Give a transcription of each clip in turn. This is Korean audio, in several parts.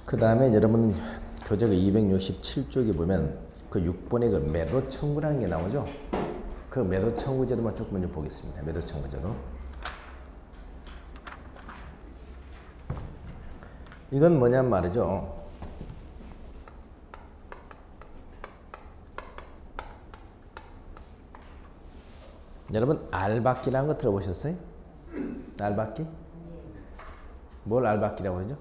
그 다음에 여러분 교재가 267쪽에 보면 그 6번에 그 매도 청구라는 게 나오죠. 그 매도 청구제도만 조금 먼저 보겠습니다. 매도 청구제도. 이건 뭐냐면 말이죠. 여러분 알박기라는 거 들어보셨어요? 알박기? 뭘 알박기라고 그러죠?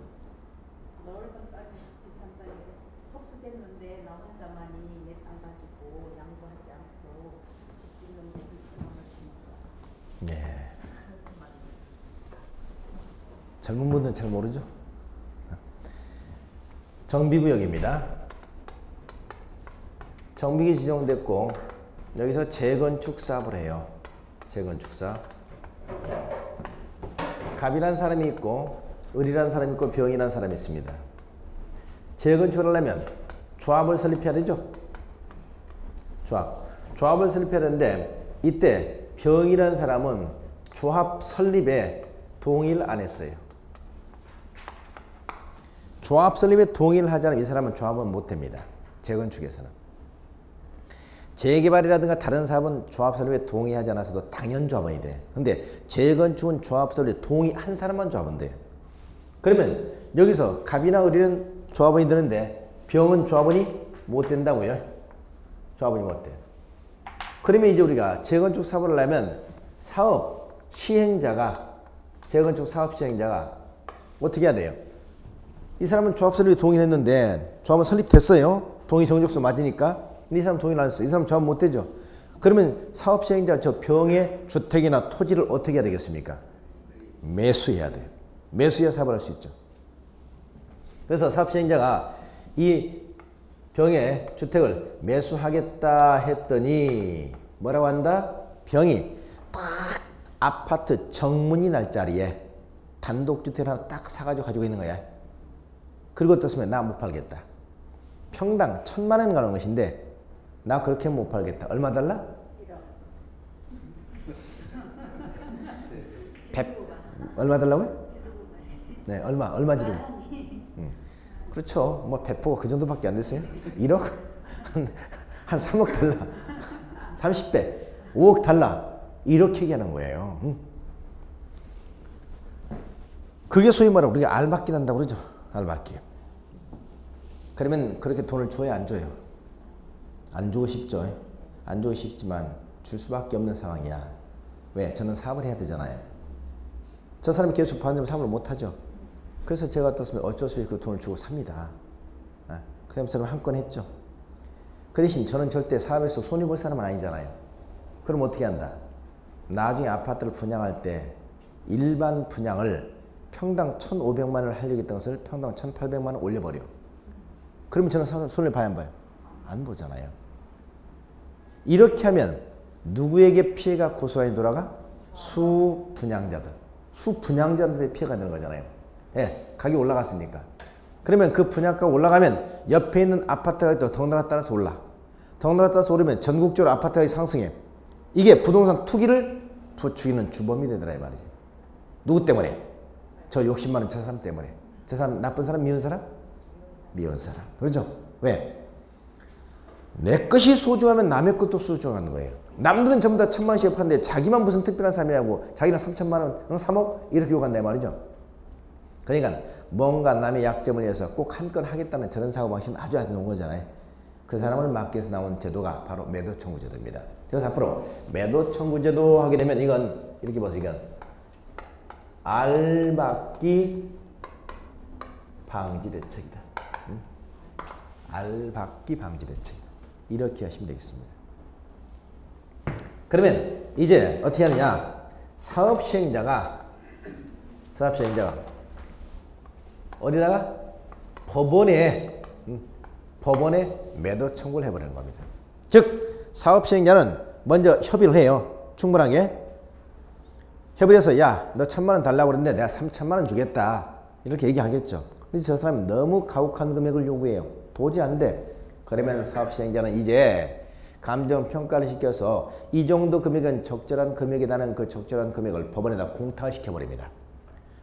넓은 땅이 비싼 땅이 흡수됐는데 나 혼자만이 내 땅 가지고 양보하지 않고 집 짓는데 불편함을 주니까. 네. 젊은 분들은 잘 모르죠? 정비구역입니다. 정비기 지정됐고 여기서 재건축 사업을 해요. 재건축 사업. 갑이라는 사람이 있고 을이라는 사람이 있고 병이라는 사람이 있습니다. 재건축을 하려면 조합을 설립해야 되죠. 조합을 설립해야 되는데 이때 병이라는 사람은 조합 설립에 동의를 안 했어요. 조합 설립에 동의를 하지 않으면 이 사람은 조합은 못 됩니다. 재건축에서는. 재개발이라든가 다른 사업은 조합 설립에 동의하지 않아서도 당연 조합원이 돼. 근데 재건축은 조합 설립에 동의한 사람만 조합원 돼요. 그러면 여기서 갑이나 을이는 조합원이 되는데 병은 조합원이 못 된다고요. 조합원이 못 돼요. 그러면 이제 우리가 재건축 사업을 하려면 사업 시행자가 재건축 사업 시행자가 어떻게 해야 돼요? 이 사람은 조합 설립에 동의를 했는데 조합은 설립됐어요. 동의 정족수 맞으니까. 이 사람 동의를 안 했어요. 이 사람 조합 못 되죠. 그러면 사업 시행자 저 병의 주택이나 토지를 어떻게 해야 되겠습니까? 매수해야 돼요. 매수해야 사업을 할 수 있죠. 그래서 사업 시행자가 이 병의 주택을 매수하겠다 했더니 뭐라고 한다? 병이 딱 아파트 정문이 날 자리에 단독주택을 하나 딱 사가지고 가지고 있는 거야. 그리고 어떻습니까? 나 못 팔겠다. 평당 1,000만 원 가는 것인데 나 그렇게 못 팔겠다. 얼마 달라? 100. 얼마 달라고요? 네, 얼마 지르고? 그렇죠. 뭐 배포가 그 정도밖에 안 됐어요. 1억? 한 3억 달러. 30배. 5억 달러. 이렇게 얘기하는 거예요. 그게 소위 말하고 우리가 알박기 난다고 그러죠. 알박기. 그러면 그렇게 돈을 줘야 안 줘요? 안 주고 싶죠. 안 주고 싶지만 줄 수밖에 없는 상황이야. 왜? 저는 사업을 해야 되잖아요. 저 사람이 계속 받는다면 사업을 못 하죠. 그래서 제가 어떻습니까? 어쩔 수 없이 그 돈을 주고 삽니다. 그 다음에 저는 한 건 했죠. 그 대신 저는 절대 사업에서 손이 볼 사람은 아니잖아요. 그럼 어떻게 한다? 나중에 아파트를 분양할 때 일반 분양을 평당 1,500만 원을 하려고 했던 것을 평당 1,800만 원 올려버려. 그러면 저는 손을 봐야 안 봐요? 안 보잖아요. 이렇게 하면 누구에게 피해가 고스란히 돌아가? 수분양자들. 수분양자들의 피해가 되는 거잖아요. 예, 가격이 올라갔으니까. 그러면 그 분양가가 올라가면 옆에 있는 아파트가 또 덩달아 따라서 올라. 덩달아 따라서 오르면 전국적으로 아파트가 상승해. 이게 부동산 투기를 부추기는 주범이 되더라 이 말이지. 누구 때문에? 저 욕심 많은 저 사람 때문에. 저 사람 나쁜 사람, 미운 사람? 미운 사람. 그렇죠? 왜? 내 것이 소중하면 남의 것도 소중한 거예요. 남들은 전부 다 1,000만 원씩 파는데 자기만 무슨 특별한 사람이라고 자기는 3,000만 원, 3억? 이렇게 욕한다 이 말이죠. 그러니까 뭔가 남의 약점을 위해서 꼭 한 건 하겠다는 저런 사고방식은 아주 좋은 거잖아요. 그 사람을 막기 위해서 나온 제도가 바로 매도청구제도입니다. 그래서 앞으로 매도청구제도 하게 되면 이건 이렇게 보세요. 이건 알박기 방지대책이다. 알박기 방지대책. 이렇게 하시면 되겠습니다. 그러면 이제 어떻게 하느냐? 사업시행자가 어디다가? 법원에 매도 청구를 해버리는 겁니다. 즉 사업시행자는 먼저 협의를 해요. 충분하게. 협의를 해서 야, 너 1,000만 원 달라고 그랬는데 내가 3,000만 원 주겠다. 이렇게 얘기하겠죠. 근데 저 사람이 너무 가혹한 금액을 요구해요. 도저히 안 돼. 그러면 사업시행자는 이제 감정평가를 시켜서 이 정도 금액은 적절한 금액이라는 그 적절한 금액을 법원에다 공탁을 시켜버립니다.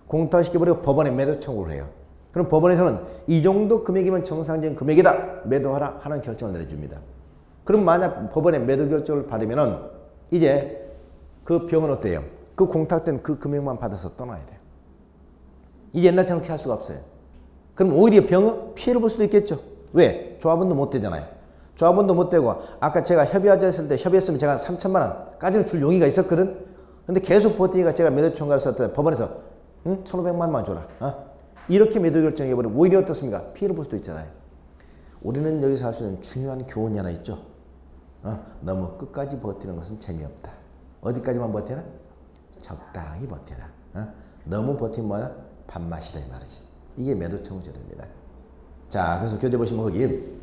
공탁을 시켜버리고 법원에 매도 청구를 해요. 그럼 법원에서는 이 정도 금액이면 정상적인 금액이다. 매도하라 하는 결정을 내려줍니다. 그럼 만약 법원의 매도 결정을 받으면은 이제 그 병은 어때요? 그 공탁된 그 금액만 받아서 떠나야 돼요. 이제 옛날처럼 그렇게 할 수가 없어요. 그럼 오히려 병은 피해를 볼 수도 있겠죠. 왜? 조합원도 못 되잖아요. 조합원도 못 되고 아까 제가 협의하자 했을 때 협의했으면 제가 3천만 원까지는 줄 용의가 있었거든. 근데 계속 버티니까 제가 매도 청구를 썼던 법원에서 1,500만 원만 줘라. 이렇게 매도 결정해버리면 오히려 어떻습니까? 피해를 볼 수도 있잖아요. 우리는 여기서 할 수 있는 중요한 교훈이 하나 있죠. 너무 끝까지 버티는 것은 재미없다. 어디까지만 버텨라? 적당히 버텨라. 너무 버티면 뭐야? 밥맛이다 이 말이지. 이게 매도 청구제도입니다. 자, 그래서 교재 보시면 거기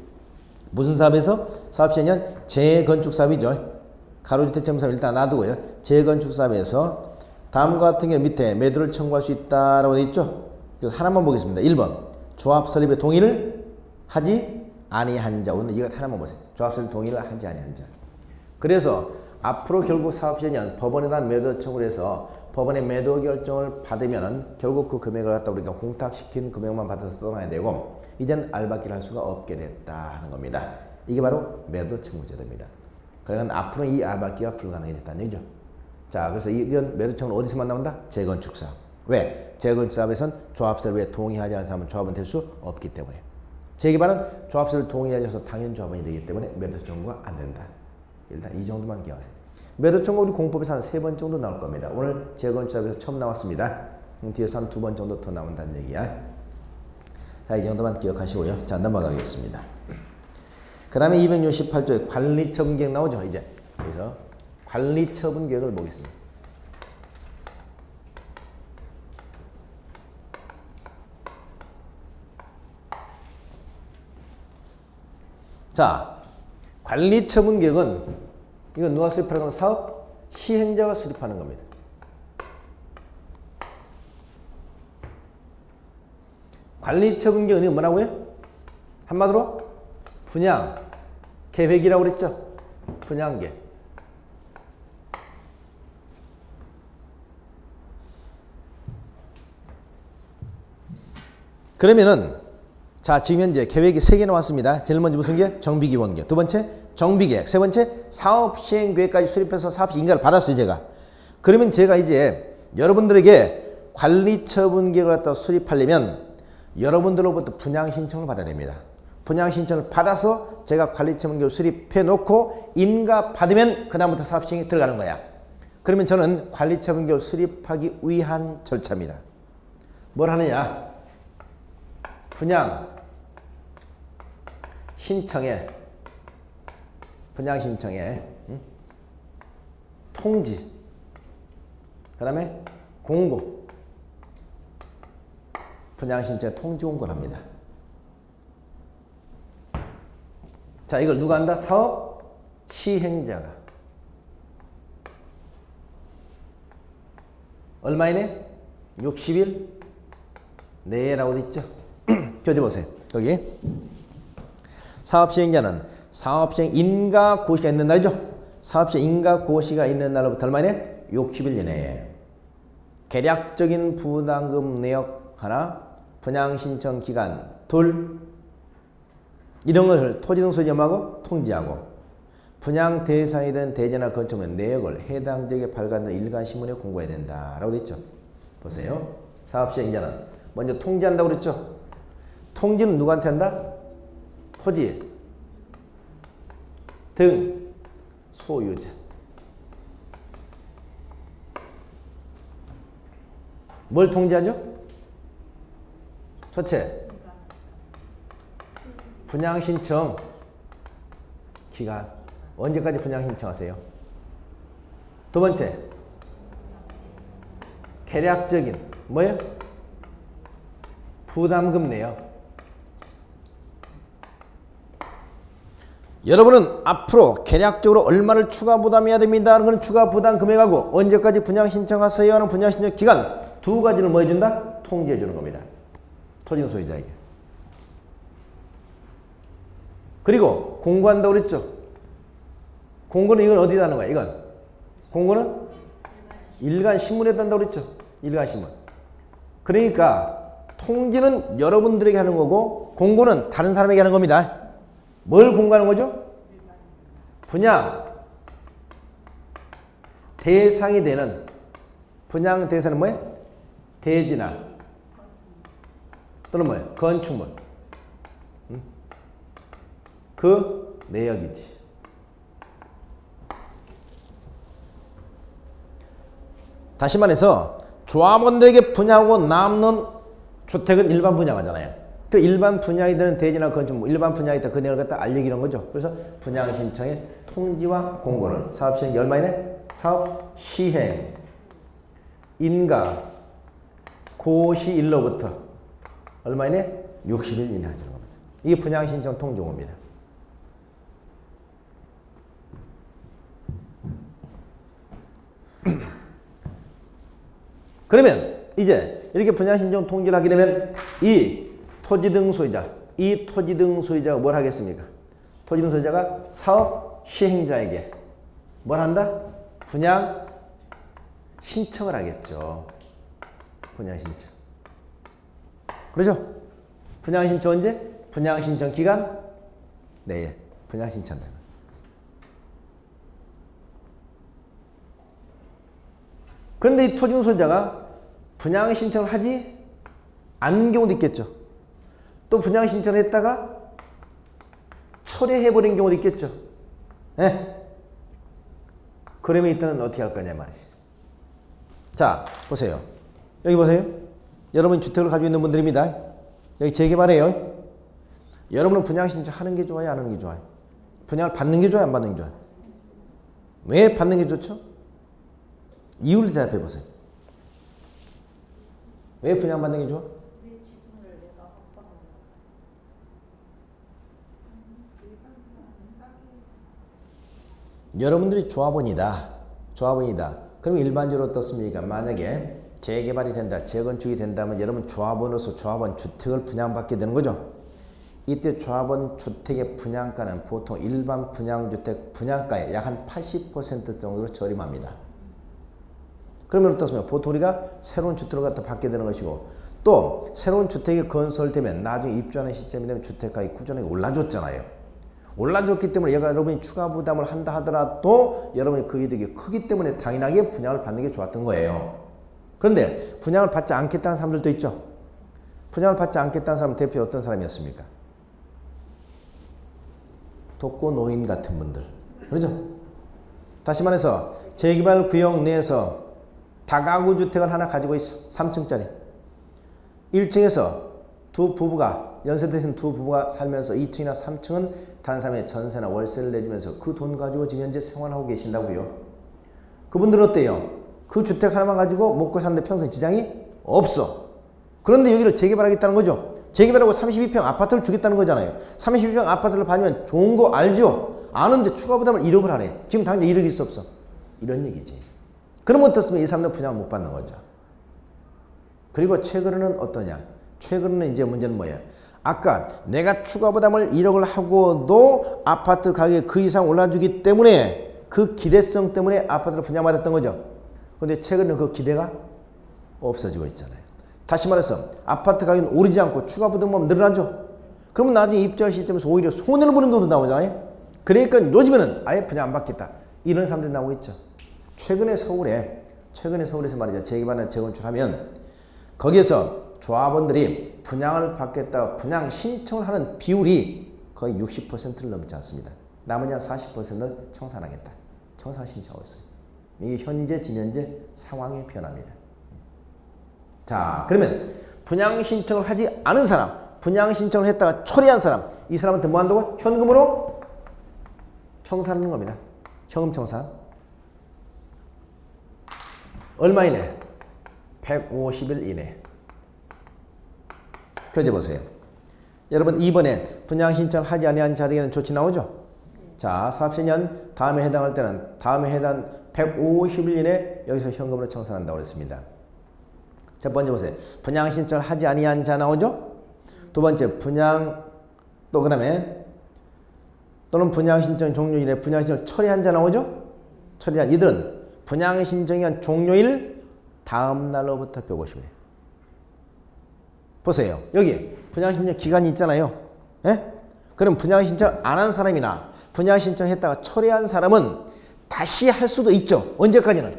무슨 사업에서? 사업 시행령 재건축 사업이죠. 가로주택 사업 일단 놔두고요. 재건축 사업에서 다음과 같은 경우 밑에 매도를 청구할 수 있다라고 되어 있죠. 그래서 하나만 보겠습니다. 1번 조합 설립의 동의를 하지 아니한 자. 오늘 이거 하나만 보세요. 조합 설립 동의를 하지 아니한 자. 그래서 앞으로 결국 사업 시행령 법원에다 매도 청구를 해서 법원의 매도 결정을 받으면은 결국 그 금액을 갖다 우리가 공탁시킨 금액만 받아서 떠나야 되고 이젠 알박기를 할 수가 없게 됐다 하는 겁니다. 이게 바로 매도 청구제도입니다. 그러니까 앞으로 이 알박기가 불가능이 됐다는 얘기죠. 자, 그래서 이런 매도 청구는 어디서만 나온다? 재건축 사업. 왜? 재건축 사업에선 조합 설립에 동의하지 않은 사람은 조합은 될 수 없기 때문에. 재개발은 조합 설립 동의하지 않아서 당연 조합원이 되기 때문에 매도 청구가 안 된다. 일단 이 정도만 기억하세요. 매도 청구 우리 공법에서 한 3번 정도 나올 겁니다. 오늘 재건축 사업에서 처음 나왔습니다. 뒤에서 한 2번 정도 더 나온다는 얘기야. 자, 이 정도만 기억하시고요. 자, 넘어가겠습니다. 그 다음에 268조에 관리처분 계획 나오죠, 이제. 그래서 관리처분 계획을 보겠습니다. 자, 관리처분 계획은 이건 누가 수립하는 건 사업 시행자가 수립하는 겁니다. 관리처분 계획은 뭐라고요? 한마디로 분양 계획이라고 그랬죠? 분양계획. 그러면은 자, 지금 현재 계획이 3개 나왔습니다. 제일 먼저 무슨 계획? 정비기본계획. 두 번째 정비계획. 세 번째 사업시행계획까지 수립해서 사업시 인가를 받았어요, 제가. 그러면 제가 이제 여러분들에게 관리처분계획을 갖다 수립하려면 여러분들로부터 분양신청을 받아야 됩니다. 분양신청을 받아서 제가 관리처분계획을 수립해 놓고 인가 받으면 그 다음부터 사업시행에 들어가는 거야. 그러면 저는 관리처분계획을 수립하기 위한 절차입니다. 뭘 하느냐? 분양 신청에 통지, 그 다음에 공고, 분양신청에 통지 공고를 합니다. 자, 이걸 누가 한다? 사업 시행자가. 얼마이네? 60일 내라고 돼 있죠? 교재 보세요. 거기 사업시행자는 사업시행 인가 고시가 있는 날이죠. 사업시행 인가 고시가 있는 날로부터 얼마이네? 60일 이내에 계략적인 부담금 내역 하나, 분양신청 기간 둘, 이런 것을 토지등 소지점하고 통지하고 분양 대상이 된 대지나 건축물의 내역을 해당 지역에 발간된 일간신문에 공고해야 된다라고 돼 있죠. 보세요. 사업시행자는 먼저 통지한다고 그랬죠. 통지는 누구한테 한다? 토지 등 소유자. 뭘 통지하죠? 첫째, 분양신청 기간. 언제까지 분양신청하세요? 두 번째, 계략적인 뭐예요? 부담금 내역. 여러분은 앞으로 계략적으로 얼마를 추가 부담해야 됩니다 하는 건 추가 부담 금액하고 언제까지 분양 신청하세요 하는 분양 신청 기간 두 가지를 뭐 해준다? 통지해 주는 겁니다. 토지 소유자에게. 그리고 공고한다고 그랬죠. 공고는 이건 어디다 하는 거야? 이건 공고는 일간 신문에 한다고 그랬죠. 일간 신문. 그러니까 통지는 여러분들에게 하는 거고 공고는 다른 사람에게 하는 겁니다. 뭘 공고하는 거죠? 분양 대상이 되는 분양 대상은 뭐예요? 대지나 또는 뭐예요? 건축물 그 내역이지. 다시 말해서 조합원들에게 분양하고 남는 주택은 일반 분양하잖아요. 그 일반 분양이 되는 대지나 건축물, 일반 분양이 있다 그 내용을 갖다 알리기로 한 거죠. 그래서 분양 신청의 통지와 공고를 사업 시행 얼마이네? 사업 시행 인가 고시일로부터 얼마이네? 60일 이내 하는 겁니다. 이게 분양 신청 통지공고입니다. 그러면 이제 이렇게 분양신청 통지를 하게 되면 이 토지 등 소유자가 뭘 하겠습니까? 토지 등 소유자가 사업 시행자에게 뭘 한다? 분양 신청을 하겠죠. 분양 신청. 그렇죠? 분양 신청 언제? 분양 신청 기간 내에 분양 신청한다. 그런데 이 토지 등 소유자가 분양 신청을 하지 않는 경우도 있겠죠. 또 분양 신청을 했다가 철회해버린 경우도 있겠죠. 네? 그러면 이때는 어떻게 할 거냐 말이지. 자, 보세요. 여기 보세요. 여러분 주택을 가지고 있는 분들입니다. 여기 재개발이에요. 여러분은 분양 신청하는 게 좋아요? 안 하는 게 좋아요? 분양을 받는 게 좋아요? 안 받는 게 좋아요? 왜 받는 게 좋죠? 이유를 대답해 보세요. 왜 분양받는 게 좋아? 내 지분을 내가 확보하는 여러분들이 조합원이다. 그럼 일반적으로 어떻습니까? 만약에 재개발이 된다, 재건축이 된다면 여러분 조합원으로서 조합원 주택을 분양받게 되는 거죠. 이때 조합원 주택의 분양가는 보통 일반 분양주택 분양가의 약 한 80% 정도로 저렴합니다. 그러면 어떻습니까? 보통 우리가 새로운 주택을 갖다 받게 되는 것이고 또 새로운 주택이 건설되면 나중에 입주하는 시점이 되면 주택가격이 꾸준하게 올라줬잖아요. 올라줬기 때문에 얘가 여러분이 추가 부담을 한다 하더라도 여러분이 그 이득이 크기 때문에 당연하게 분양을 받는 게 좋았던 거예요. 그런데 분양을 받지 않겠다는 사람들도 있죠. 분양을 받지 않겠다는 사람은 대표 어떤 사람이었습니까? 독거노인 같은 분들. 그렇죠? 다시 말해서 재개발 구역 내에서 다가구 주택을 하나 가지고 있어. 3층짜리. 1층에서 두 부부가 연세드신 두 부부가 살면서 2층이나 3층은 다른 사람의 전세나 월세를 내주면서 그 돈 가지고 지금 현재 생활하고 계신다고요. 그분들은 어때요? 그 주택 하나만 가지고 먹고 사는데 평생 지장이 없어. 그런데 여기를 재개발하겠다는 거죠. 재개발하고 32평 아파트를 주겠다는 거잖아요. 32평 아파트를 받으면 좋은 거 알죠? 아는데 추가 부담을 1억을 하네. 지금 당장 1억이 있어 없어? 이런 얘기지. 그러면 어떻습니까? 이 사람들은 분양을 못 받는 거죠. 그리고 최근에는 어떠냐? 최근에는 이제 문제는 뭐예요? 아까 내가 추가 부담을 1억을 하고도 아파트 가격이 그 이상 올라주기 때문에 그 기대성 때문에 아파트를 분양받았던 거죠. 그런데 최근에는 그 기대가 없어지고 있잖아요. 다시 말해서 아파트 가격은 오르지 않고 추가 부담만 늘어나죠. 그러면 나중에 입주할 시점에서 오히려 손해를 보는 경우도 나오잖아요. 그러니까 요즘에는 아예 분양 안 받겠다. 이런 사람들이 나오고 있죠. 최근에 서울에서 말이죠. 재개발이나 재건축하면 거기에서 조합원들이 분양을 받겠다 분양 신청을 하는 비율이 거의 60%를 넘지 않습니다. 나머지 한 40%는 청산하겠다. 청산 신청하고 있어요. 이게 현재 진현재 상황의 변화입니다. 자, 그러면 분양 신청을 하지 않은 사람, 분양 신청을 했다가 처리한 사람, 이 사람한테 뭐 한다고? 현금으로 청산하는 겁니다. 현금 청산. 얼마 이내? 150일 이내. 교재 보세요. 여러분 이번에 분양 신청을 하지 아니한 자리에는 조치 나오죠? 자, 사업시년 다음에 해당할 때는 다음에 해당 150일 이내 여기서 현금으로 청산한다고 그랬습니다. 첫 번째 보세요. 분양 신청을 하지 아니한 자 나오죠? 두 번째 분양 또 그다음에 또는 분양 신청 종료일에 분양 신청을 처리한 자 나오죠? 처리한 이들은 분양 신청이 한 종료일 다음 날로부터 150일. 보세요. 여기 분양신청 기간이 있잖아요. 예? 그럼 분양신청 안 한 사람이나 분양신청 했다가 철회한 사람은 다시 할 수도 있죠. 언제까지는?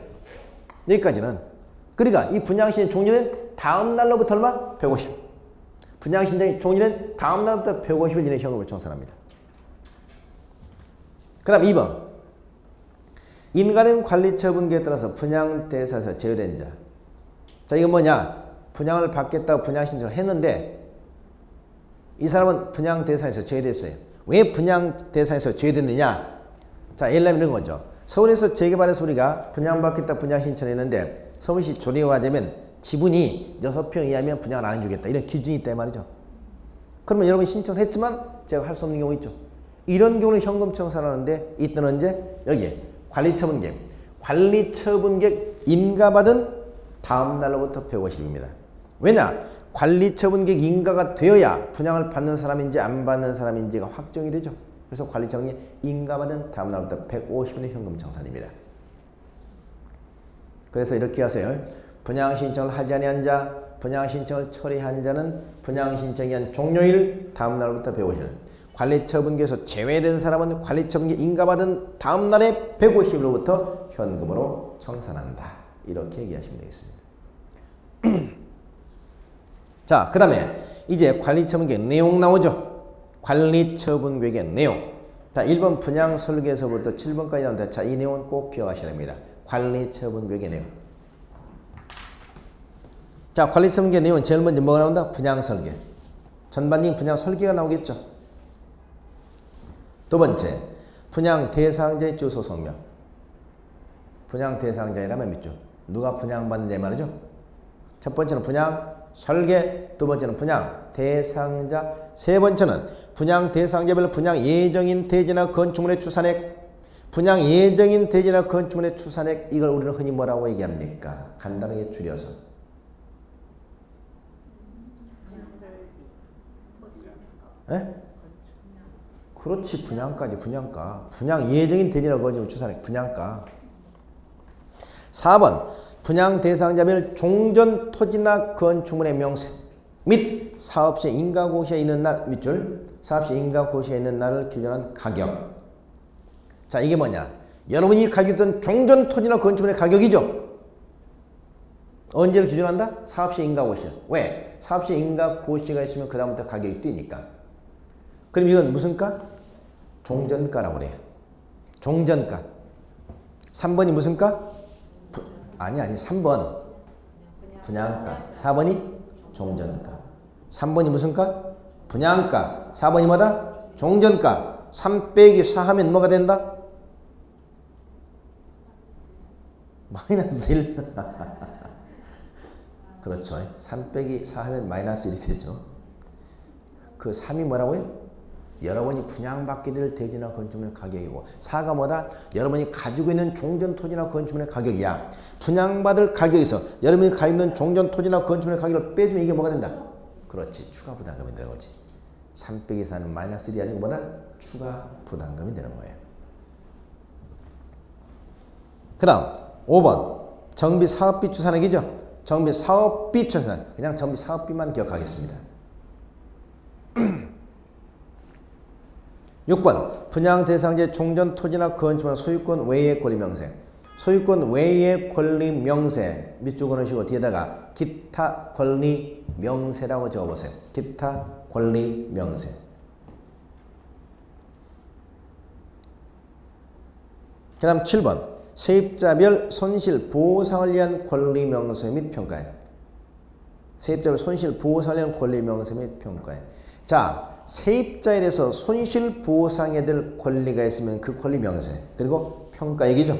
여기까지는. 그러니까 이 분양신청 종료된 다음 날로부터 얼마? 150. 분양신청이 종료된 다음 날부터 150일 이내 현금을 청산합니다. 그 다음 2번. 인가는 관리처분계에 따라서 분양대상에서 제외된 자. 자, 이건 뭐냐? 분양을 받겠다고 분양신청을 했는데 이 사람은 분양대상에서 제외됐어요. 왜 분양대상에서 제외됐느냐? 자, 예를 들면 이런 거죠. 서울에서 재개발의 소리가 분양받겠다 분양신청했는데 서울시 조례가 되면 지분이 6평 이하면 분양을 안 해주겠다. 이런 기준이 있다 말이죠. 그러면 여러분이 신청을 했지만 제가 할 수 없는 경우 있죠. 이런 경우는 현금 청산하는데 이때는 언제? 여기 관리처분계획. 관리처분계획 인가받은 다음 날로부터 150입니다. 왜냐? 관리처분계획 인가가 되어야 분양을 받는 사람인지 안 받는 사람인지가 확정이 되죠. 그래서 관리처분계획 인가받은 다음 날부터 150일의 현금 청산입니다. 그래서 이렇게 하세요. 분양신청을 하지 아니한 자, 분양신청을 처리한 자는 분양신청이 한 종료일 다음 날부터 150일. 관리처분계에서 제외된 사람은 관리처분계 인가받은 다음 날에 150일로부터 현금으로 청산한다. 이렇게 얘기하시면 되겠습니다. 자, 그 다음에 이제 관리처분계획 내용 나오죠. 관리처분계획의 내용. 자, 1번 분양설계에서부터 7번까지 나오는데 자, 이 내용은 꼭 기억하셔야 됩니다. 관리처분계획의 내용. 자, 관리처분계획 내용은 제일 먼저 뭐가 나온다? 분양설계. 전반적인 분양설계가 나오겠죠. 두 번째, 분양 대상자의 주소 성명. 분양 대상자이라면 믿죠. 누가 분양받는지 말이죠. 첫 번째는 분양 설계, 두 번째는 분양 대상자, 세 번째는 분양 대상자별 분양 예정인 대지나 건축물의 추산액. 분양 예정인 대지나 건축물의 추산액, 이걸 우리는 흔히 뭐라고 얘기합니까? 간단하게 줄여서 예? 그렇지, 분양가지, 분양가. 분양 예정인 대지나 건축물 추산액, 분양가. 4번 분양 대상자별 종전 토지나 건축물의 명세 및 사업시 인가고시에 있는 날 밑줄, 사업시 인가고시에 있는 날을 기준한 가격. 자, 이게 뭐냐? 여러분이 가지고 있던 종전 토지나 건축물의 가격이죠. 언제를 기준한다? 사업시 인가고시. 왜? 사업시 인가고시가 있으면 그 다음부터 가격이 뛰니까. 그럼 이건 무슨 가? 종전가라고 그래요. 종전가. 3번이 무슨 가? 아니 3번 분양가, 4번이 종전가. 3번이 무슨 가? 분양가. 4번이 뭐다? 종전가. 3 빼기 4 하면 뭐가 된다? 마이너스 1. 그렇죠. 3 빼기 4 하면 마이너스 1이 되죠. 그 3이 뭐라고요? 여러분이 분양받게 될 대지나 건축물의 가격이고, 4가 뭐다? 여러분이 가지고 있는 종전 토지나 건축물의 가격이야. 분양받을 가격에서 여러분이 가지고 있는 종전 토지나 건축물의 가격을 빼주면 이게 뭐가 된다? 그렇지, 추가 부담금이 되는 거지. 3 빼기 4는 마이너스 1이 아니고 뭐다? 추가 부담금이 되는 거예요. 그 다음 5번 정비 사업비 추산액이죠. 정비 사업비 추산, 그냥 정비 사업비만 기억하겠습니다. 6번 분양 대상자의 종전 토지나 건축물 소유권 외의 권리 명세. 소유권 외의 권리 명세 밑줄 그으시고 뒤에다가 기타 권리 명세라고 적어보세요. 기타 권리 명세. 그 다음 7번 세입자별 손실 보상을 위한 권리 명세 및 평가에. 세입자별 손실 보상을 위한 권리 명세 및 평가에. 자, 세입자에 대해서 손실 보상에 될 권리가 있으면 그 권리 명세, 그리고 평가 얘기죠.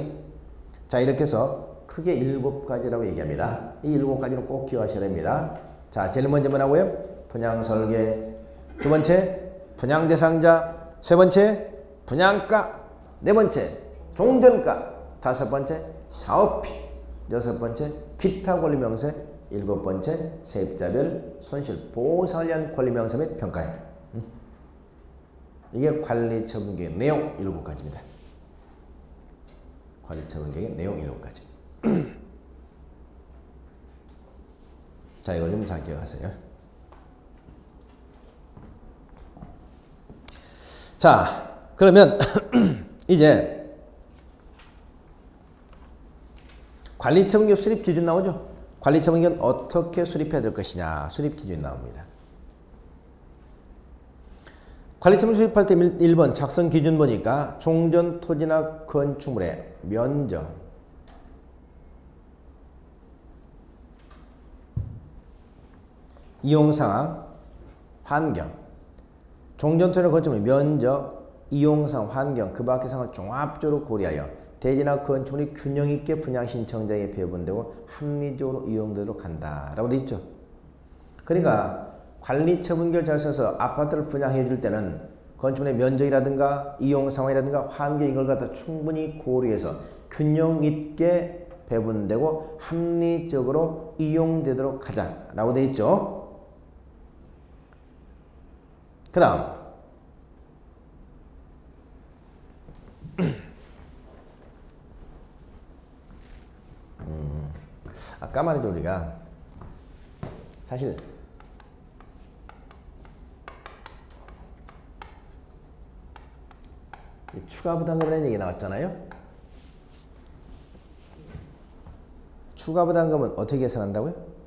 자, 이렇게 해서 크게 7가지라고 얘기합니다. 이 7가지는 꼭 기억하셔야 됩니다. 자, 제일 먼저 뭐라고요? 분양 설계, 두 번째 분양 대상자, 세 번째 분양가, 네 번째 종전가, 다섯 번째 사업비, 여섯 번째 기타 권리 명세, 일곱 번째 세입자별 손실 보상을 위한 권리 명세 및 평가에. 이게 관리처분계획 내용 7가지입니다. 관리처분계획 내용 7가지. 자, 이걸 좀 잘 기억하세요. 자, 그러면 이제 관리처분규 수립 기준 나오죠? 관리처분규는 어떻게 수립해야 될 것이냐 수립 기준이 나옵니다. 관리처분 수립할 때 1번 작성 기준 보니까 종전 토지나 건축물의 면적, 이용상황, 환경, 종전 토지나 건축물의 면적, 이용상, 환경, 그 밖의 상황을 종합적으로 고려하여 대지나 건축물이 균형 있게 분양 신청자에게 배분되고 합리적으로 이용되도록 한다라고 되어 있죠. 그러니까 관리처분결 잘 써서 아파트를 분양해 줄 때는 건축물의 면적이라든가 이용 상황이라든가 환경 이걸 갖다 충분히 고려해서 균형 있게 배분되고 합리적으로 이용되도록 하자라고 되어 있죠. 그 다음 아까 말했죠. 우리가 사실 추가 부담금이라는 얘기 나왔잖아요. 추가 부담금은 어떻게 계산한다고요?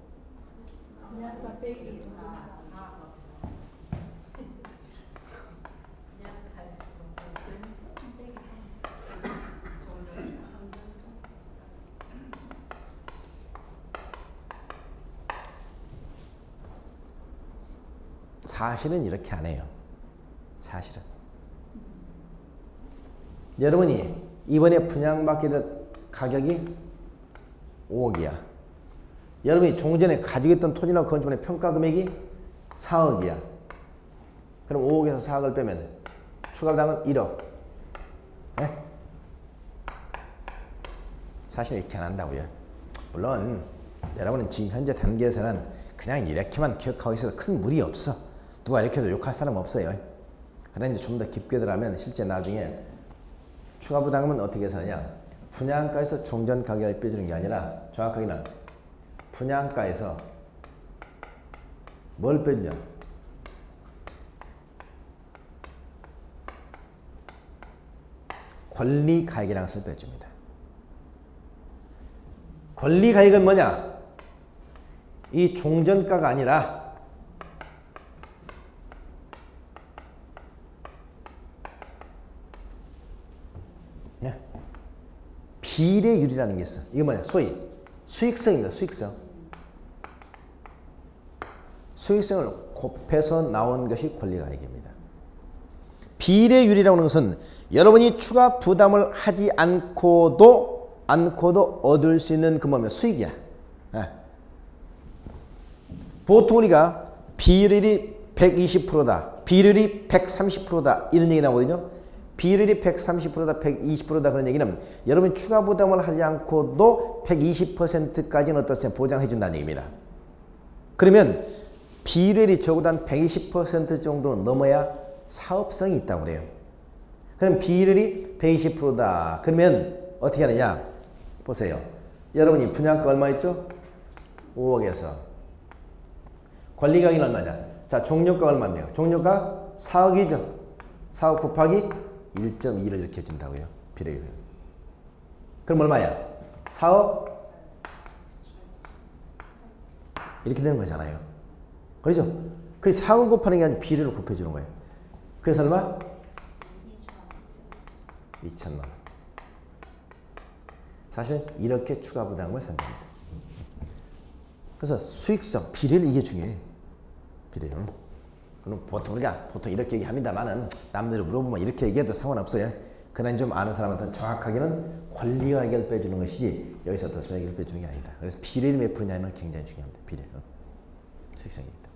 사실은 이렇게 안 해요. 사실은. 여러분이 이번에 분양받게 될 가격이 5억이야. 여러분이 종전에 가지고 있던 토지나 건축물의 평가 금액이 4억이야. 그럼 5억에서 4억을 빼면 추가당은 1억. 네? 사실 이렇게 안 한다고요. 물론 여러분은 지금 현재 단계에서는 그냥 이렇게만 기억하고 있어도 큰 무리 없어. 누가 이렇게 해도 욕할 사람 없어요. 그런데 이제 좀 더 깊게 들어가면 실제 나중에 추가 부담금은 어떻게 계산하냐? 분양가에서 종전 가격을 빼주는 게 아니라 정확하게는 분양가에서 뭘 빼주냐? 권리가액이라는 것을 빼줍니다. 권리가액은 뭐냐? 이 종전가가 아니라 비례율이라는 게 있어. 이게 뭐냐? 소위 수익성입니다. 수익성. 수익성을 곱해서 나온 것이 권리가액입니다. 비례율이라고 하는 것은 여러분이 추가 부담을 하지 않고도 얻을 수 있는 그 뭐면 수익이야. 보통 우리가 비율이 120%다. 비율이 130%다. 이런 얘기 나오거든요. 비율이 130%다, 120%다 그런 얘기는 여러분이 추가 부담을 하지 않고도 120%까지는 어떻게 보장해 준다는 얘기입니다. 그러면 비율이 적어도 한 120% 정도는 넘어야 사업성이 있다고 그래요. 그럼 비율이 120%다. 그러면 어떻게 하느냐? 보세요. 여러분이 분양가 얼마 있죠? 5억에서. 권리가액이 얼마냐? 자, 종료가 얼마입니까? 종료가 4억이죠. 4억 곱하기 1.2를 이렇게 준다고요. 비례율. 그럼 얼마야? 4억? 이렇게 되는 거잖아요. 그렇죠? 그래서 4억 곱하는 게 아니라 비례를 곱해주는 거예요. 그래서 얼마? 2천만 원. 사실 이렇게 추가 부담금을 산답니다. 그래서 수익성, 비례를 이게 중요해. 비례율. 그럼 보통 우리가 이렇게 얘기합니다만은 남들이 물어보면 이렇게 얘기해도 상관없어요. 그러나 좀 아는 사람한테는 정확하게는 권리가액을 빼주는 것이지 여기서 어떤 수익을 빼주는 게 아니다. 그래서 비례를 몇 프로냐면 굉장히 중요합니다. 비례는 수익성입니다.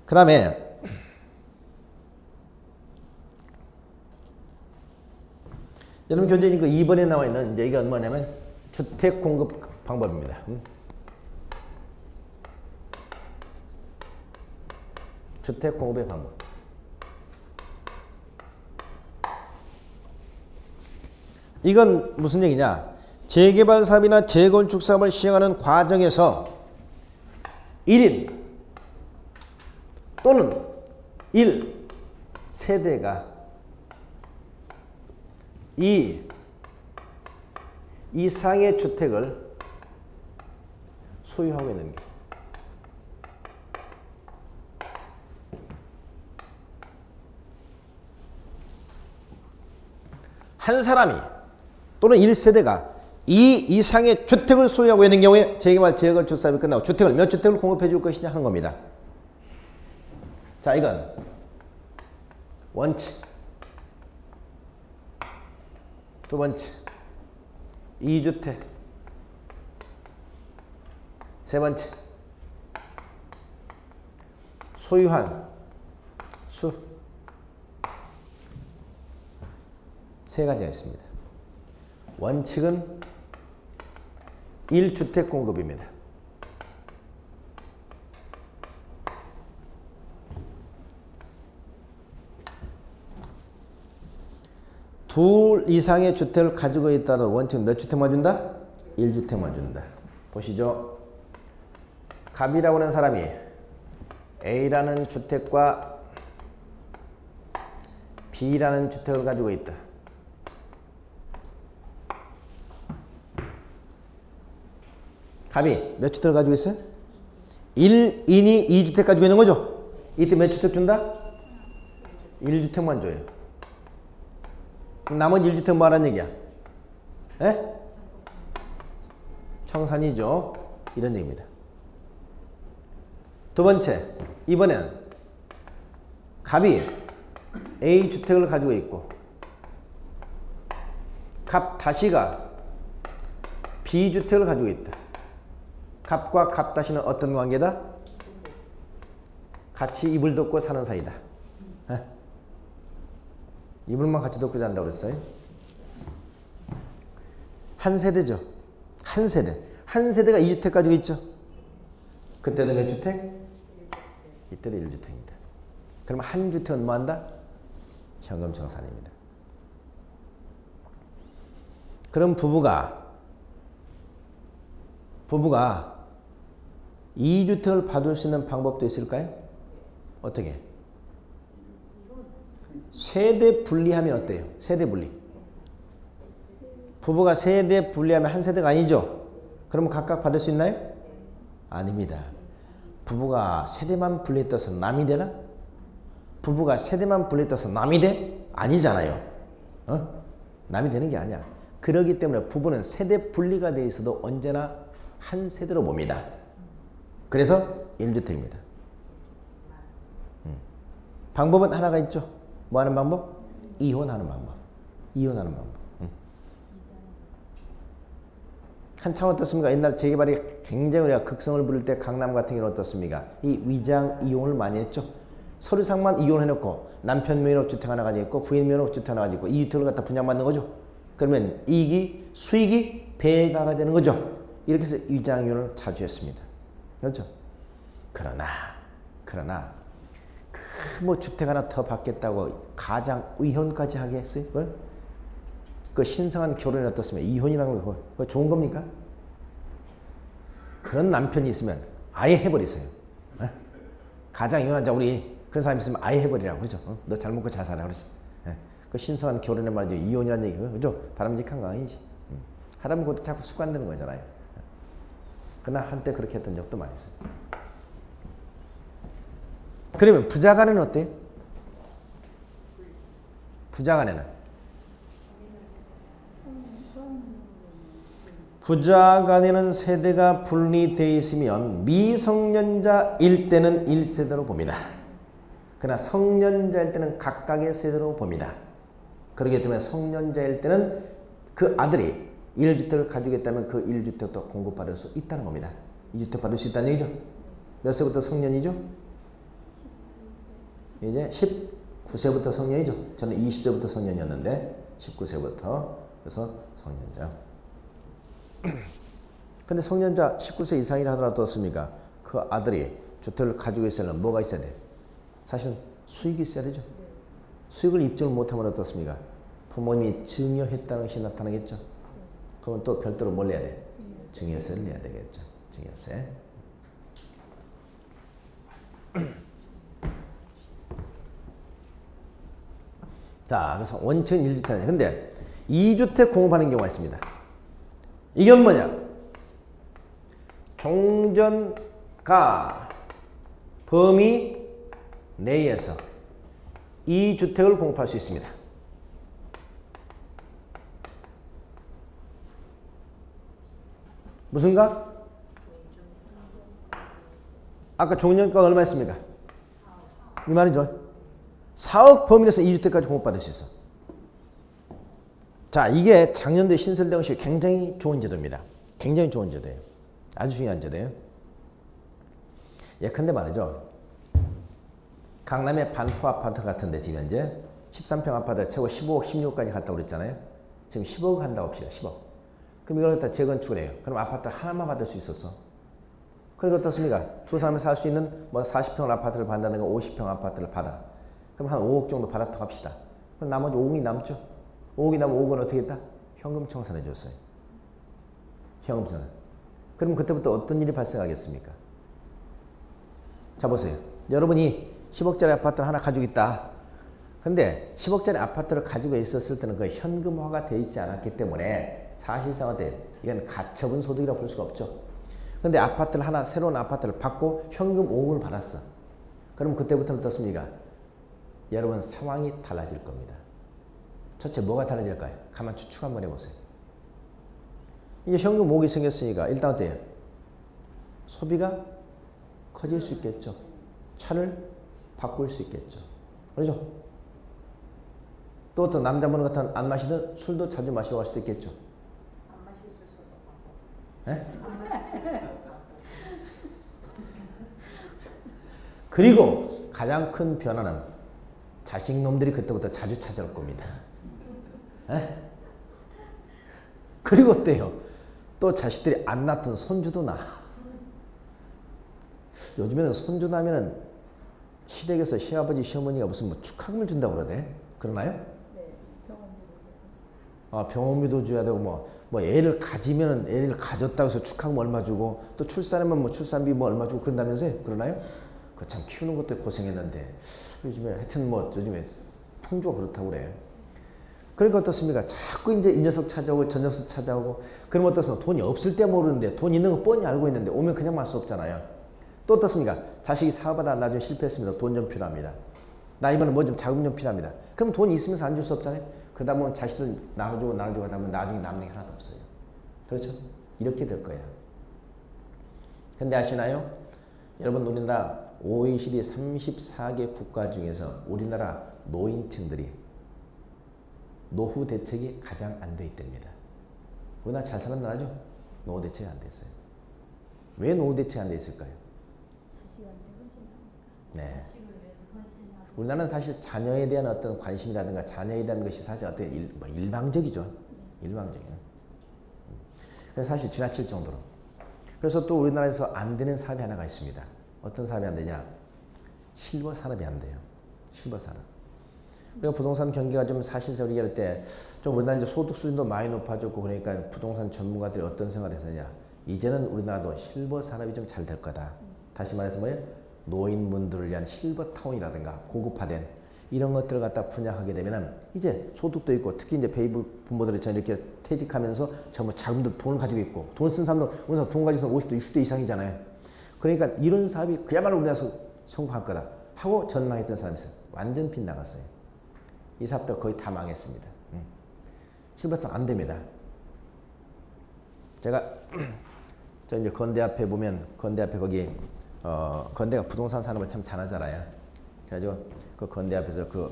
그 다음에 여러분 교재님 그 2번에 나와 있는 이제 이건 뭐냐면 주택 공급 방법입니다. 주택 공급의 방법. 이건 무슨 얘기냐? 재개발 사업이나 재건축 사업을 시행하는 과정에서 1인 또는 1세대가 이 이상의 주택을 소유하고 있는 게 한 사람이 또는 1세대가 이 이상의 주택을 소유하고 있는 경우에 재개발 지역을 주사업이 끝나고 주택을 몇 주택을 공급해 줄 것이냐 하는 겁니다. 자, 이건 원칙. 두 번째 2주택. 세 번째 소유한 수. 세 가지가 있습니다. 원칙은 1주택 공급입니다. 둘 이상의 주택을 가지고 있다는 원칙은 몇 주택만 준다? 1주택만 준다. 보시죠. 갑이라고 하는 사람이 A라는 주택과 B라는 주택을 가지고 있다. 갑이 몇 주택을 가지고 있어요? 1인이 2주택 가지고 있는 거죠? 이때 몇 주택 준다? 1주택만 줘요. 그럼 나머지 1주택 뭐 하라는 얘기야? 에? 청산이죠. 이런 얘기입니다. 두 번째, 이번에는 갑이 A주택을 가지고 있고 갑 다시가 B주택을 가지고 있다. 갑과 갑 다시는 어떤 관계다? 같이 이불 덮고 사는 사이다. 에? 이불만 같이 덮고 잔다고 그랬어요. 한 세대죠. 한 세대. 한 세대가 2주택 가지고 있죠. 그때도 몇 주택? 이때도 1주택입니다. 그럼 한 주택은 뭐 한다? 현금 청산입니다. 그럼 부부가 2주택을 받을 수 있는 방법도 있을까요? 어떻게? 세대 분리하면 어때요? 세대 분리. 부부가 세대 분리하면 한 세대가 아니죠? 그러면 각각 받을 수 있나요? 아닙니다. 부부가 세대만 분리했다서 남이 되나? 부부가 세대만 분리했다서 남이 돼? 아니잖아요. 남이 되는 게 아니야. 그렇기 때문에 부부는 세대 분리가 돼 있어도 언제나 한 세대로 봅니다. 그래서 1주택입니다. 방법은 하나가 있죠. 뭐 하는 방법? 이혼하는 방법. 이혼하는 방법. 한참 어떻습니까? 옛날 재개발이 굉장히 우리가 극성을 부릴 때 강남 같은 경우는 어떻습니까? 이 위장 이혼을 많이 했죠. 서류상만 이혼해놓고 남편 명의로 주택 하나 가지고 있고 부인 명의로 주택 하나 가지고 있고 이 주택을 갖다 분양받는 거죠. 그러면 이익이 수익이 배가가 되는 거죠. 이렇게 해서 위장 이혼을 자주 했습니다. 그렇죠? 그러나 뭐 주택 하나 더 받겠다고 가장 이혼까지 하게 했어요? 그 신성한 결혼이 어떻습니까? 이혼이라는 거 그거 좋은 겁니까? 그런 남편이 있으면 아예 해버리세요. 가장 이혼한 자 우리 그런 사람이 있으면 아예 해버리라고 그러죠. 너 잘 먹고 잘 살아 그러지. 그 신성한 결혼의 말이죠. 이혼이라는 얘기가 그죠? 바람직한 거 아니지. 하다 보면 그것도 자꾸 습관되는 거잖아요. 그러나 한때 그렇게 했던 적도 많이 있어요. 그러면 부자간에는 어때요? 부자간에는 세대가 분리되어 있으면 미성년자일 때는 1세대로 봅니다. 그러나 성년자일 때는 각각의 세대로 봅니다. 그렇기 때문에 성년자일 때는 그 아들이 1주택을 가지고 있다면 그 1주택도 공급받을 수 있다는 겁니다. 2주택 받을 수 있다는 얘기죠. 몇 세부터 성년이죠? 이제 19세부터 성년이죠. 저는 20세부터 성년이었는데 19세부터 그래서 성년자. 근데 성년자 19세 이상이라 하더라도 어떻습니까? 그 아들이 주택을 가지고 있으려면 뭐가 있어야 돼? 사실은 수익이 있어야 되죠. 수익을 입증을 못하면 어떻습니까? 부모님이 증여했다는 것이 나타나겠죠. 그러면 또 별도로 뭘 내야 돼? 증여세를 내야 되겠죠. 증여세. 자, 그래서 원천 1주택. 근데 2주택 공급하는 경우가 있습니다. 이게 뭐냐? 종전가 범위 내에서 2주택을 공급할 수 있습니다. 무슨 가? 아까 종전가가 얼마였습니까? 이 말이죠. 4억 범위 내에서 2주택까지 공급받을 수 있어. 자, 이게 작년도에 신설된 것이 굉장히 좋은 제도입니다. 굉장히 좋은 제도예요. 아주 중요한 제도예요. 예컨대 말이죠. 강남의 반포 아파트 같은데 지금 현재 13평 아파트 최고 15억, 16억까지 갔다고 그랬잖아요. 지금 10억 한다고 합시다. 10억. 그럼 이걸 갖다 재건축을 해요. 그럼 아파트 하나만 받을 수 있었어. 그러니까 어떻습니까? 두 사람이 살 수 있는 뭐 40평 아파트를 받는다든가 50평 아파트를 받아. 그럼 한 5억 정도 받았다고 합시다. 그럼 나머지 5억이 남죠. 5억이 남으면 5억은 어떻게 했다? 현금 청산해 줬어요. 현금 청산. 그럼 그때부터 어떤 일이 발생하겠습니까? 자, 보세요. 여러분이 10억짜리 아파트를 하나 가지고 있다. 근데 10억짜리 아파트를 가지고 있었을 때는 그 현금화가 되어 있지 않았기 때문에 사실상 이건 가처분 소득이라고 볼 수가 없죠. 근데 아파트를 하나, 새로운 아파트를 받고 현금 5억을 받았어. 그럼 그때부터는 어떻습니까? 여러분 상황이 달라질 겁니다. 첫째 뭐가 달라질까요? 가만 추측 한번 해보세요. 이게 현금 5억이 생겼으니까 일단 어때요? 소비가 커질 수 있겠죠. 차를 바꿀 수 있겠죠. 그렇죠? 또 어떤 남자분 같은 안 마시던 술도 자주 마시러 갈 수도 있겠죠. 안 마실 수도 없고. 네? 안 마실 수도 없고. 그리고 가장 큰 변화는 자식놈들이 그때부터 자주 찾아올 겁니다. 에? 그리고 어때요? 또 자식들이 안 낳던 손주도 낳아. 요즘에는 손주 나면은 시댁에서 시아버지 시어머니가 무슨 뭐 축하금을 준다고 그러대. 그러나요? 네, 병원비도 주고. 아, 병원비도 줘야 되고 뭐 애를 가지면은 애를 가졌다고 해서 축하금 얼마 주고 또 출산하면 뭐 출산비 뭐 얼마 주고 그런다면서요? 그러나요? 그 참 키우는 것도 고생했는데 요즘에 하여튼 뭐 요즘에 풍조가 그렇다고 그래. 그러니까 어떻습니까? 자꾸 이제 이 녀석 찾아오고 저 녀석 찾아오고 그러면 어떻습니까? 돈이 없을 때 모르는데 돈 있는 거 뻔히 알고 있는데 오면 그냥 말 수 없잖아요. 또 어떻습니까? 자식이 사업하다 나중에 실패했습니다. 돈 좀 필요합니다. 나 이번에 뭐 좀 자금 좀 필요합니다. 그럼 돈 있으면서 안 줄 수 없잖아요. 그러다 보면 자식들 나눠주고 하다 보면 나중에 남는 게 하나도 없어요. 그렇죠? 이렇게 될 거야. 근데 아시나요? 여러분 우리나라 OECD 34개 국가 중에서 우리나라 노인층들이 노후 대책이 가장 안 돼 있답니다. 우리나라 잘 사는 나라죠? 노후 대책이 안 됐어요. 왜 노후 대책이 안 돼 있을까요? 네. 우리나라는 사실 자녀에 대한 어떤 관심이라든가 자녀에 대한 것이 사실 어떤 일방적이죠. 일방적이에요. 그래서 사실 지나칠 정도로. 그래서 또 우리나라에서 안 되는 사업이 하나가 있습니다. 어떤 사업이 안 되냐? 실버 산업이 안 돼요. 실버 산업. 우리가 부동산 경기가 좀 사실상 얘기할 때 좀 우리나라 이제 소득 수준도 많이 높아졌고 그러니까 부동산 전문가들이 어떤 생각을 했느냐? 이제는 우리나라도 실버 산업이 좀 잘 될 거다. 다시 말해서 뭐예요? 노인분들을 위한 실버 타운이라든가 고급화된 이런 것들을 갖다 분양하게 되면은 이제 소득도 있고 특히 이제 베이비 부모들이 이렇게 퇴직하면서 전부 자금도 돈을 가지고 있고 돈 쓴 사람도 우리나라 돈 가지고 50대 60대 이상이잖아요. 그러니까 이런 사업이 그야말로 우리나라에서 성공할 거다 하고 전망했던 사람이 있어요. 완전 빗나갔어요. 이 사업도 거의 다 망했습니다. 실버 타운 안 됩니다. 제가 저 이제 건대 앞에 보면 건대 앞에 거기 건대가 부동산 산업을 참 잘하잖아요. 그래가지고 그 건대 앞에서 그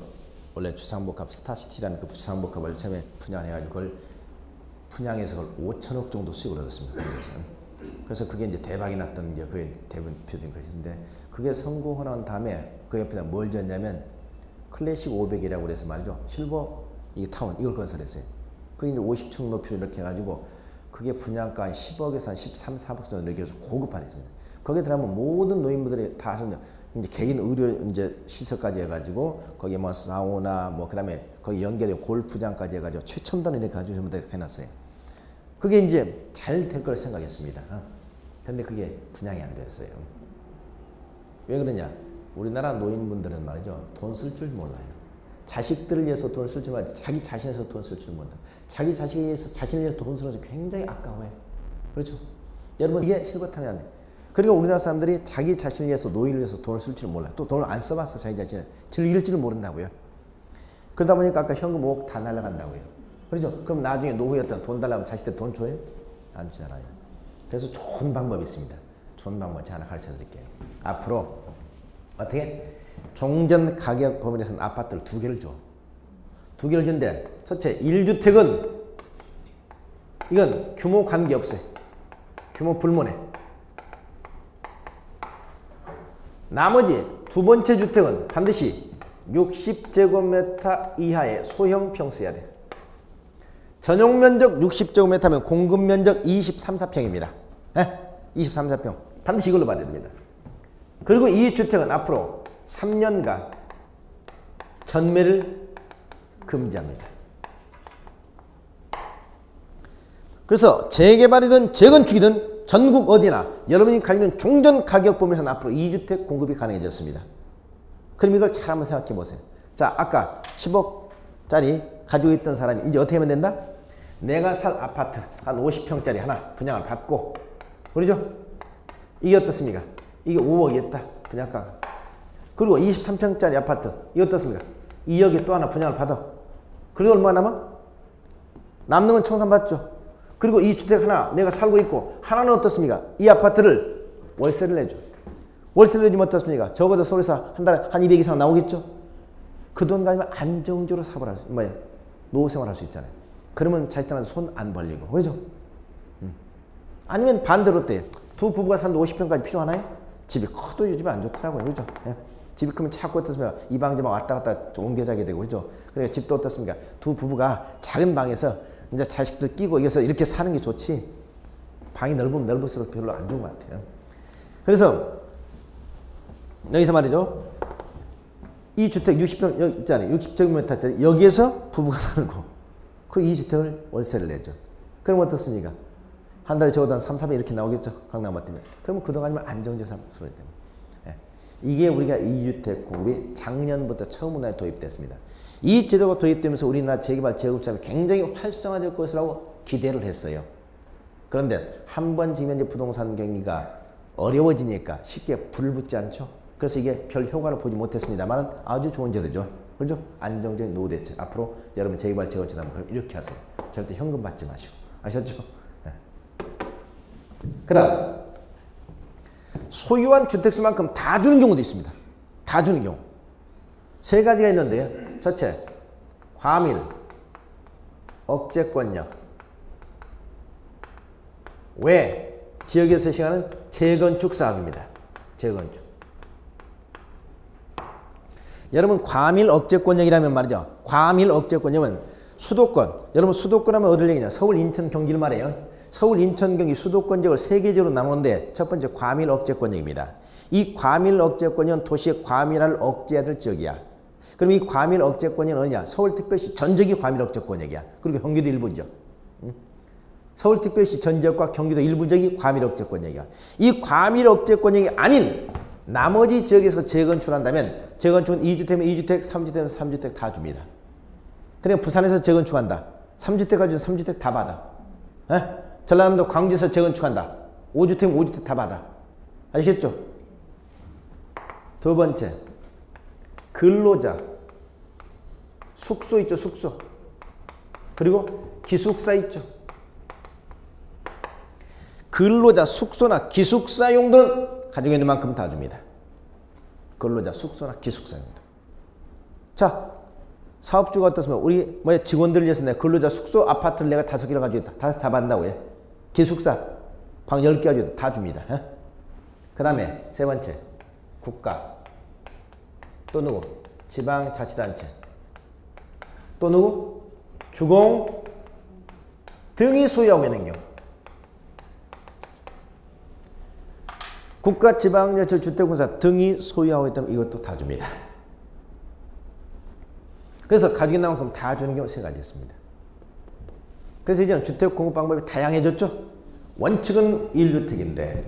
원래 주상복합 스타시티라는 그 주상복합을 처음에 분양해가지고 그걸 분양해서 그걸 5천억 정도 수익을 얻었습니다. 그래서 그게 이제 대박이 났던 이제 그게 대표적인 것인데 그게 성공하고 난 다음에 그 옆에다 뭘 지었냐면 클래식 500이라고 그래서 말이죠. 실버 이 타운 이걸 건설했어요. 그게 이제 50층 높이로 이렇게 해가지고 그게 분양가 한 10억에서 한 13, 14억 정도 이렇게 해서 고급화됐습니다. 거기에 들어가면 모든 노인분들이 다 하셨는데 이제 개인 의료 이제 시설까지 해가지고 거기 뭐 사우나 뭐 그다음에 거기 연결된 골프장까지 해가지고 최첨단을 이렇게 가지고 전부 다 해놨어요. 그게 이제 잘 될 걸 생각했습니다. 근데 그게 분양이 안 됐어요. 왜 그러냐? 우리나라 노인분들은 말이죠. 돈 쓸 줄 몰라요. 자식들을 위해서 돈 쓸 줄 몰라요. 자기 자신을 위해서 돈 쓸 줄 몰라요. 자기 자신을 위해서 돈 쓰는 것이 굉장히 아까워요. 그렇죠? 여러분 이게 실버타면 안 돼. 그리고 우리나라 사람들이 자기 자신을 위해서 노인을 위해서 돈을 쓸 줄 몰라요. 또 돈을 안 써봤어. 자기 자신을. 즐길 줄을 모른다고요. 그러다 보니까 아까 현금 5억 다 날아간다고요. 그렇죠? 그럼 나중에 노후였던 돈 달라면 자식들 돈 줘요? 안 주잖아요. 그래서 좋은 방법이 있습니다. 좋은 방법 제가 하나 가르쳐 드릴게요. 앞으로 어떻게? 종전 가격 범위에서는 아파트를 2개를 줘. 2개를 주는데 첫째 1주택은 이건 규모 관계없어요. 규모 불문해. 나머지 두 번째 주택은 반드시 60제곱미터 이하의 소형 평수여야 돼. 전용 면적 60제곱미터면 공급 면적 23, 4평입니다. 23, 4평. 반드시 이걸로 받아야 됩니다. 그리고 이 주택은 앞으로 3년간 전매를 금지합니다. 그래서 재개발이든 재건축이든 전국 어디나 여러분이 가지고 있는 종전 가격 범위에서는 앞으로 2주택 공급이 가능해졌습니다. 그럼 이걸 잘 한번 생각해 보세요. 자, 아까 10억짜리 가지고 있던 사람이 이제 어떻게 하면 된다? 내가 살 아파트 한 50평짜리 하나 분양을 받고, 그러죠? 이게 어떻습니까? 이게 5억이었다. 분양가가. 그리고 23평짜리 아파트 이게 어떻습니까? 2억에 또 하나 분양을 받아. 그리고 얼마 남아? 남는 건 청산받죠. 그리고 이 주택 하나 내가 살고 있고, 하나는 어떻습니까? 이 아파트를 월세를 내줘. 월세를 내주면 어떻습니까? 적어도 서울에서 한 달에 한 200 이상 나오겠죠? 그 돈 가지고 안정적으로 사업을 할 수, 노후 생활할 수 있잖아요. 그러면 자식들한테 손 안 벌리고, 그렇죠? 아니면 반대로 어때요? 두 부부가 사는데 50평까지 필요하나요? 집이 커도 요즘에 안 좋더라고요. 그죠? 예? 집이 크면 자꾸 어떻습니까? 이 방 저 방 왔다 갔다 옮겨 자게 되고, 그죠? 그러니까 집도 어떻습니까? 두 부부가 작은 방에서 이제 자식들 끼고 이어서 이렇게 사는 게 좋지, 방이 넓으면 넓을수록 별로 안 좋은 것 같아요. 그래서 여기서 말이죠. 이 주택 60평 여기 있잖아요. 60제곱미터짜리 여기에서 부부가 살고, 그 이 주택을 월세를 내죠. 그럼 어떻습니까? 한 달에 적어도 한 3, 400 이렇게 나오겠죠. 강남 아파트면. 그러면 그동안이면 안정재산 수준이 됩니다. 예. 이게 우리가 2주택 공급이 작년부터 처음으로 도입됐습니다. 이 제도가 도입되면서 우리나라 재개발 재건축이 굉장히 활성화될 것이라고 기대를 했어요. 그런데 한번 지금 현재 부동산 경기가 어려워지니까 쉽게 불 붙지 않죠. 그래서 이게 별 효과를 보지 못했습니다만 아주 좋은 제도죠. 그렇죠? 안정적인 노후 대책. 앞으로 여러분 재개발 재건축 하면 그럼 이렇게 하세요. 절대 현금 받지 마시고. 아셨죠? 네. 그다음 소유한 주택수만큼 다 주는 경우도 있습니다. 다 주는 경우. 세 가지가 있는데요. 첫째, 과밀, 억제권력. 왜? 지역에서 시행하는 재건축 사업입니다. 재건축. 여러분 과밀 억제권력이라면 말이죠. 과밀 억제권력은 수도권. 여러분 수도권 하면 어딜 얘기냐? 서울, 인천, 경기를 말해요. 서울, 인천, 경기 수도권 지역을 세 개적으로 나누는데 첫 번째 과밀 억제권력입니다. 이 과밀 억제권력은 도시의 과밀화를 억제해야 될 지역이야. 그럼 이 과밀 억제권력은 어디냐? 서울특별시 전역이 과밀 억제권력이야. 그리고 경기도 일부죠. 서울특별시 전 지역과 경기도 일부 지역이 과밀 억제권력이야. 이 과밀 억제권력이 아닌 나머지 지역에서 재건축한다면 재건축은 2주택이면 2주택, 3주택이면 3주택 다 줍니다. 그러니까 부산에서 재건축한다. 3주택 가지고 3주택 다 받아. 에? 전라남도 광주에서 재건축한다. 5주택이면 5주택 다 받아. 아시겠죠? 두 번째, 근로자. 숙소 있죠, 숙소. 그리고 기숙사 있죠. 근로자, 숙소나 기숙사 용도는 가지고 있는 만큼 다 줍니다. 근로자, 숙소나 기숙사 용도. 자, 사업주가 어떻습니까? 우리 직원들을 위해서 내가 근로자, 숙소, 아파트를 내가 5개를 가지고 있다. 다 받는다고 해. 기숙사, 방 10개 가지고 다 줍니다. 그 다음에 세 번째, 국가. 또 누구? 지방자치단체. 또 누구? 주공 등이 소유하고 있는 경우. 국가, 지방자치, 주택공사 등이 소유하고 있다면 이것도 다 줍니다. 그래서 가지고 있는 만큼 다 주는 경우 세 가지 있습니다. 그래서 이제는 주택 공급 방법이 다양해졌죠. 원칙은 1주택인데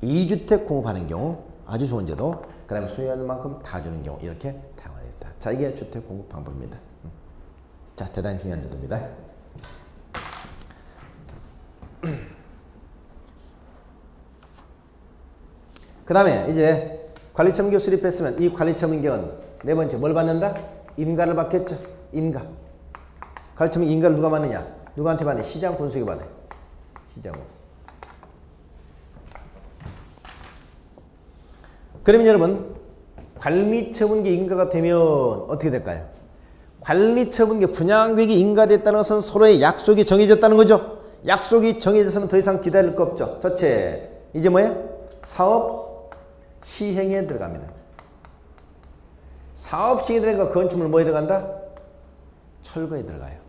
2주택 공급하는 경우 아주 좋은 제도. 그 다음에 소유하는 만큼 다 주는 경우. 이렇게 다양화되어 있다. 자, 이게 주택 공급 방법입니다. 자, 대단히 중요한 제도입니다. 그 다음에 이제 관리처분경 수립했으면 이 관리처분경은 네 번째 뭘 받는다? 인가를 받겠죠. 인가. 관리처분 인가를 누가 받느냐? 누구한테 받느냐? 시장 군수에게 받아요. 시장 군수. 그러면 여러분 관리처분계 인가가 되면 어떻게 될까요? 관리처분계 분양계획이 인가됐다는 것은 서로의 약속이 정해졌다는 거죠. 약속이 정해져서는 더 이상 기다릴 거 없죠. 첫째, 이제 뭐예요? 사업 시행에 들어갑니다. 사업 시행에 들어가니까 건축물 뭐에 들어간다? 철거에 들어가요.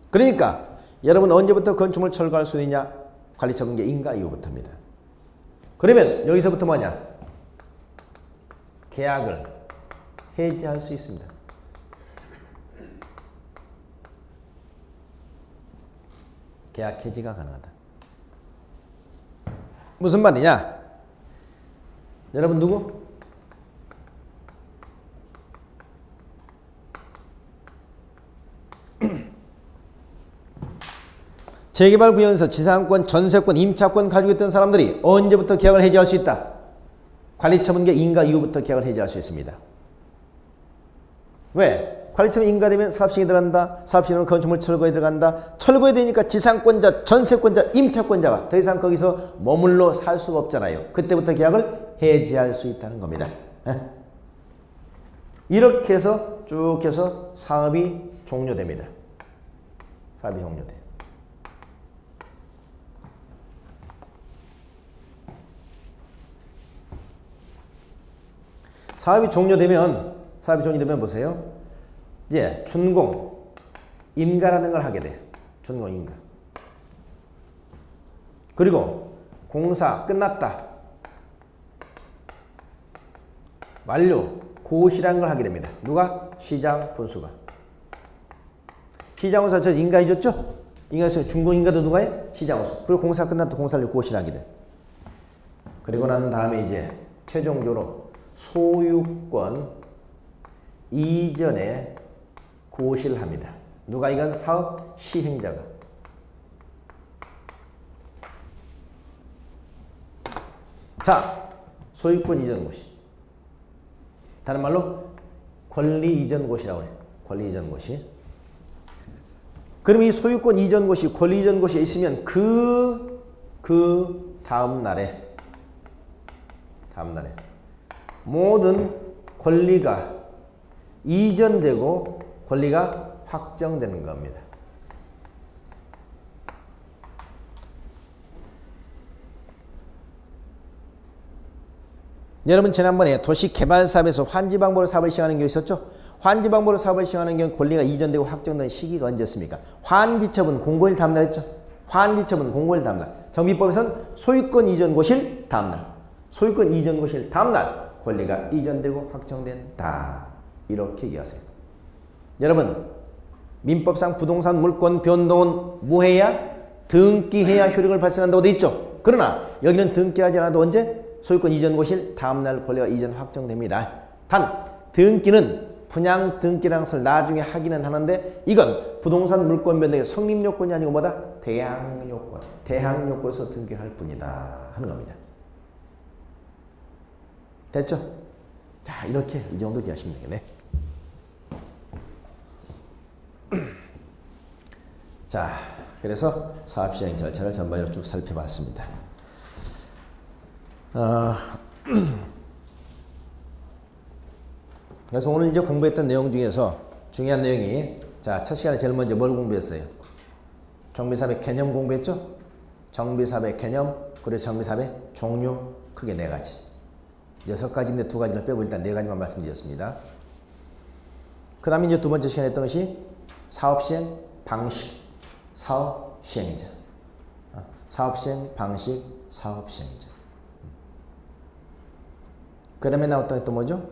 그러니까 여러분 언제부터 건축물 철거할 수 있냐? 관리처분계 인가 이후부터입니다. 그러면 여기서부터 뭐냐? 계약을 해지할 수 있습니다. 계약 해지가 가능하다. 무슨 말이냐? 여러분 누구? 재개발구역에서 지상권, 전세권, 임차권 가지고 있던 사람들이 언제부터 계약을 해지할 수 있다? 관리처분계 인가 이후부터 계약을 해지할 수 있습니다. 왜? 관리처분 인가되면 사업시행에 들어간다. 사업시행은 건축물 철거에 들어간다. 철거에 되니까 지상권자, 전세권자, 임차권자가 더 이상 거기서 머물러 살 수가 없잖아요. 그때부터 계약을 해지할 수 있다는 겁니다. 이렇게 해서 쭉 해서 사업이 종료됩니다. 사업이 종료돼요. 사업이 종료되면 보세요. 이제 준공, 인가라는 걸 하게 돼요. 준공, 인가. 그리고 공사 끝났다. 완료, 고시라는 걸 하게 됩니다. 누가? 시장 분수가. 시장 분수가 저 인가해줬죠? 인가해서 준공 인가도 누가 해? 시장 분수. 그리고 공사 끝났다. 공사를 고시를 하게 돼. 그리고 난 다음에 이제 최종적으로 소유권 이전에 고시를 합니다. 누가? 이건 사업 시행자가. 자, 소유권 이전 고시. 다른 말로 권리 이전 고시라고 해요. 권리 이전 고시. 그럼 이 소유권 이전 고시, 권리 이전 고시에 있으면 그 다음 날에 모든 권리가 이전되고 권리가 확정되는 겁니다. 여러분 지난번에 도시개발사업에서 환지방법으로 사업을 시행하는 경우 있었죠? 환지방법으로 사업을 시행하는 경우 권리가 이전되고 확정되는 시기가 언제였습니까? 환지처분 공고일 다음날 했죠? 환지처분 공고일 다음날. 정비법에서는 소유권 이전 고시일 다음날. 소유권 이전 고시일 다음날 권리가 이전되고 확정된다. 이렇게 얘기하세요. 여러분 민법상 부동산 물권 변동은 무해야 등기해야 효력을 발생한다고 돼 있죠. 그러나 여기는 등기하지 않아도 언제? 소유권 이전 고시일 다음날 권리가 이전 확정됩니다. 단 등기는 분양 등기라는 것을 나중에 하기는 하는데 이건 부동산 물권 변동의 성립 요건이 아니고 뭐다? 대항 요건. 대항 요건에서 등기할 뿐이다 하는 겁니다. 됐죠? 자, 이렇게 이 정도 이해하시면 되겠네. 자, 그래서 사업시행 절차를 전반적으로 쭉 살펴봤습니다. 그래서 오늘 이제 공부했던 내용 중에서 중요한 내용이, 자, 첫 시간에 제일 먼저 뭘 공부했어요? 정비사업의 개념 공부했죠? 정비사업의 개념, 그리고 정비사업의 종류, 크게 4가지. 6가지인데 2가지를 빼고 일단 4가지만 말씀드렸습니다. 그 다음에 이제 두 번째 시간에 했던 것이 사업시행 방식, 사업시행자. 사업시행 방식, 사업시행자. 그 다음에 나왔던 게 또 뭐죠?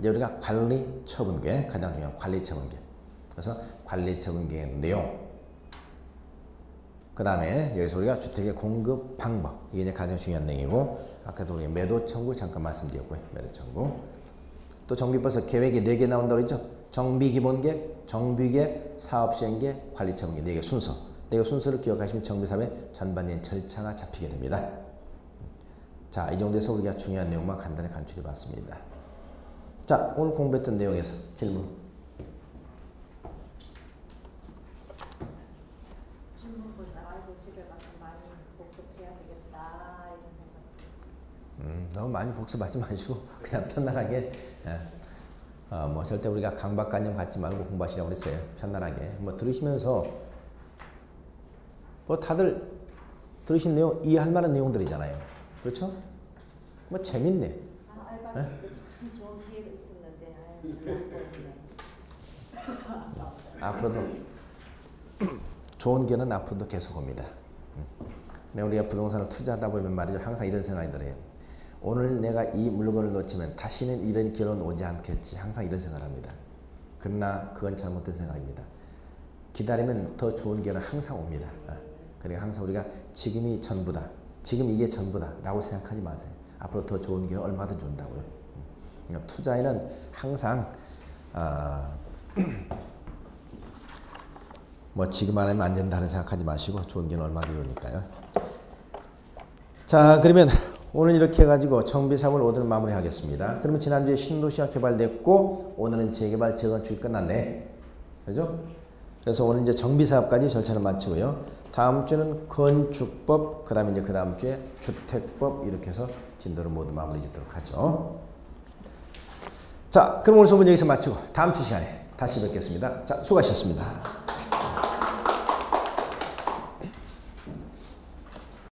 이제 우리가 관리처분계, 가장 중요한 관리처분계. 그래서 관리처분계의 내용. 그 다음에 여기서 우리가 주택의 공급 방법, 이게 이제 가장 중요한 내용이고, 아까도 우리 매도 청구 잠깐 말씀드렸고요. 매도 청구. 또 정비법에서 계획이 4개 나온다고 그랬죠. 정비기본계획, 정비계획, 사업시행계획, 관리처분계획 4개 순서. 4개 순서를 기억하시면 정비사업의 전반적인 절차가 잡히게 됩니다. 자, 이 정도에서 우리가 중요한 내용만 간단히 간추려 봤습니다. 자, 오늘 공부했던 내용에서 질문. 질문보다 알고 집에 가서 많이 복습해야 되겠다 이런 생각이 있어요. 너무 많이 복습하지 마시고 그냥 편안하게 뭐 절대 우리가 강박관념 갖지 말고 공부하시라고 그랬어요. 편안하게 뭐 들으시면서 뭐 다들 들으신 내용 이해할 만한 내용들이잖아요. 그렇죠? 뭐 재밌네. 알바할 때참 좋은 기회가 있었는데 앞으로도 좋은 기회는 앞으로도 계속 옵니다. 우리가 부동산을 투자하다 보면 말이죠. 항상 이런 생각이 들어요. 오늘 내가 이 물건을 놓치면 다시는 이런 기회는 오지 않겠지. 항상 이런 생각을 합니다. 그러나 그건 잘못된 생각입니다. 기다리면 더 좋은 기회는 항상 옵니다. 그러니까 항상 우리가 지금이 전부다. 지금 이게 전부다. 라고 생각하지 마세요. 앞으로 더 좋은 기회는 얼마든지 온다고요. 그러니까 투자에는 항상 뭐 지금 안 하면 안 된다는 생각하지 마시고 좋은 기회는 얼마든지 오니까요. 자, 그러면 오늘 이렇게 해가지고 정비사업을 오늘 마무리하겠습니다. 그러면 지난주에 신도시가 개발됐고 오늘은 재개발 재건축이 끝났네. 그죠? 그래서 오늘 이제 정비사업까지 절차를 마치고요. 다음 주는 건축법, 그 다음에 이제 그 다음 주에 주택법 이렇게 해서 진도를 모두 마무리 짓도록 하죠. 자, 그럼 오늘 수업은 여기서 마치고 다음 주 시간에 다시 뵙겠습니다. 자, 수고하셨습니다.